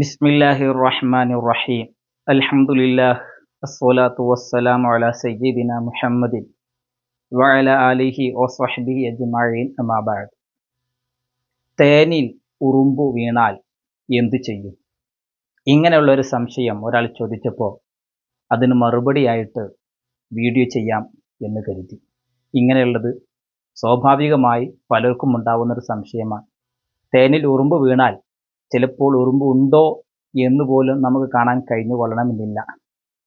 ബിസ്മില്ലാഹിർ റഹ്മാനിർ റഹീം. അൽഹംദുലില്ലാഹ് അസ്സലാത്തു വസ്സലാമു അലാ സയ്യിദിന മുഹമ്മദിൻ വഅലാ ആലിഹി വസ്വഹ്ബിഹി അജ്മഈൻ അമ്മാ ബഅദ്. തേനിൽ ഉറുമ്പ് വീണാൽ എന്തു ചെയ്യും? ഇങ്ങനെയുള്ള ഒരു സംശയം ഒരാൾ ചോദിച്ചപ്പോൾ അതിന് മറുപടിയായിട്ട് വീഡിയോ ചെയ്യാം എന്ന് കരുതി. ഇങ്ങനെയുള്ളത് സ്വാഭാവികമായി പലർക്കും ഉണ്ടാവുന്നൊരു സംശയമാണ്. തേനിൽ ഉറുമ്പ് വീണാൽ ചിലപ്പോൾ ഉറുമ്പ് ഉണ്ടോ എന്ന് പോലും നമുക്ക് കാണാൻ കഴിഞ്ഞു കൊള്ളണമെന്നില്ല.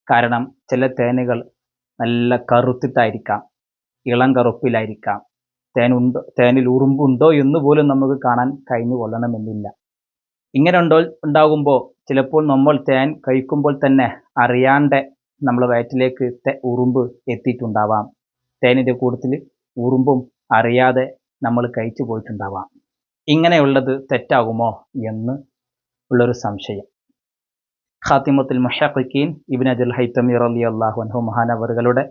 കാരണം ചില തേനുകൾ നല്ല കറുത്തിട്ടായിരിക്കാം, ഇളം കറുപ്പിലായിരിക്കാം. തേനിൽ ഉറുമ്പുണ്ടോ എന്ന് പോലും നമുക്ക് കാണാൻ കഴിഞ്ഞു കൊള്ളണമെന്നില്ല. ഇങ്ങനെ ഉണ്ടാകുമ്പോൾ ചിലപ്പോൾ നമ്മൾ തേൻ കഴിക്കുമ്പോൾ തന്നെ അറിയാണ്ട് നമ്മുടെ വയറ്റിലേക്ക് ഉറുമ്പ് എത്തിയിട്ടുണ്ടാവാം. തേനിൻ്റെ കൂട്ടത്തിൽ ഉറുമ്പും അറിയാതെ നമ്മൾ കഴിച്ചു പോയിട്ടുണ്ടാവാം. ഇങ്ങനെയുള്ളത് തെറ്റാകുമോ എന്ന് ഉള്ളൊരു സംശയം. ഖാത്തിമത്തുൽ മുഹഖഖീൻ ഇബ്നു അജൽ ഹൈതമി റളിയല്ലാഹു അൻഹു മഹാനവറുകളുടെ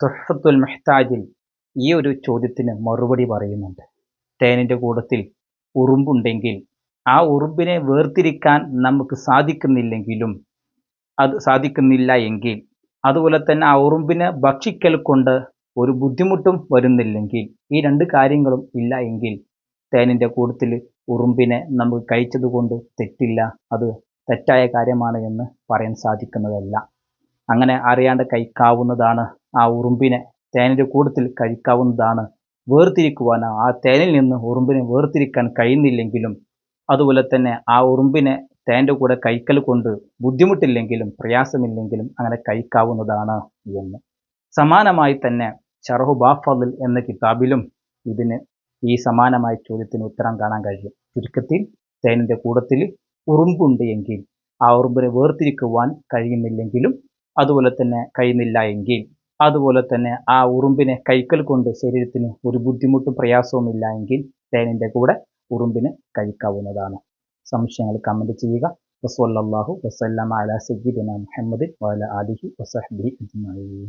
തുഹ്ഫത്തുൽ മുഹ്താജിൽ ഈ ഒരു ചോദ്യത്തിന് മറുപടി പറയുന്നുണ്ട്. തേനിൻ്റെ കൂട്ടത്തിൽ ഉറുമ്പുണ്ടെങ്കിൽ ആ ഉറുമ്പിനെ വേർതിരിക്കാൻ നമുക്ക് സാധിക്കുന്നില്ല എങ്കിൽ, അതുപോലെ തന്നെ ആ ഉറുമ്പിനെ ഭക്ഷിക്കൽ കൊണ്ട് ഒരു ബുദ്ധിമുട്ടും വരുന്നില്ലെങ്കിൽ, ഈ രണ്ട് കാര്യങ്ങളും ഇല്ല എങ്കിൽ തേനിൻ്റെ കൂട്ടത്തിൽ ഉറുമ്പിനെ നമുക്ക് കഴിച്ചത് കൊണ്ട് തെറ്റില്ല, അത് തെറ്റായ കാര്യമാണ് എന്ന് പറയാൻ സാധിക്കുന്നതല്ല. അങ്ങനെ അറിയാണ്ട് കഴിക്കാവുന്നതാണ്. ആ ഉറുമ്പിനെ തേനിൻ്റെ കൂട്ടത്തിൽ കഴിക്കാവുന്നതാണ്. വേർതിരിക്കുവാൻ, ആ തേനിൽ നിന്ന് ഉറുമ്പിനെ വേർതിരിക്കാൻ കഴിയുന്നില്ലെങ്കിലും, അതുപോലെ തന്നെ ആ ഉറുമ്പിനെ തേൻ്റെ കൂടെ കഴിക്കൽ കൊണ്ട് ബുദ്ധിമുട്ടില്ലെങ്കിലും പ്രയാസമില്ലെങ്കിലും അങ്ങനെ കഴിക്കാവുന്നതാണ് എന്ന്. സമാനമായി തന്നെ ശർഹു ബാഫദിൽ എന്ന കിതാബിലും ഇതിന് ഈ സമാനമായ ചോദ്യത്തിന് ഉത്തരം കാണാൻ കഴിയും. ചുരുക്കത്തിൽ, തേനിൻ്റെ കൂട്ടത്തിൽ ഉറുമ്പുണ്ട് എങ്കിൽ, ആ ഉറുമ്പിനെ വേർതിരിക്കുവാൻ കഴിയുന്നില്ലെങ്കിലും, അതുപോലെ തന്നെ കഴിയുന്നില്ല എങ്കിൽ, അതുപോലെ തന്നെ ആ ഉറുമ്പിനെ കഴിക്കൽ കൊണ്ട് ശരീരത്തിന് ഒരു ബുദ്ധിമുട്ടും പ്രയാസവും ഇല്ല എങ്കിൽ തേനിൻ്റെ കൂടെ ഉറുമ്പിനെ കഴിക്കാവുന്നതാണ്. സംശയങ്ങൾ കമൻറ്റ് ചെയ്യുക. വസല്ലല്ലാഹു വസല്ലമ അലാ സയ്യിദിന മുഹമ്മദിൻ വഅലാ ആലിഹി വസഹ്ബിഹി അജ്മഈൻ.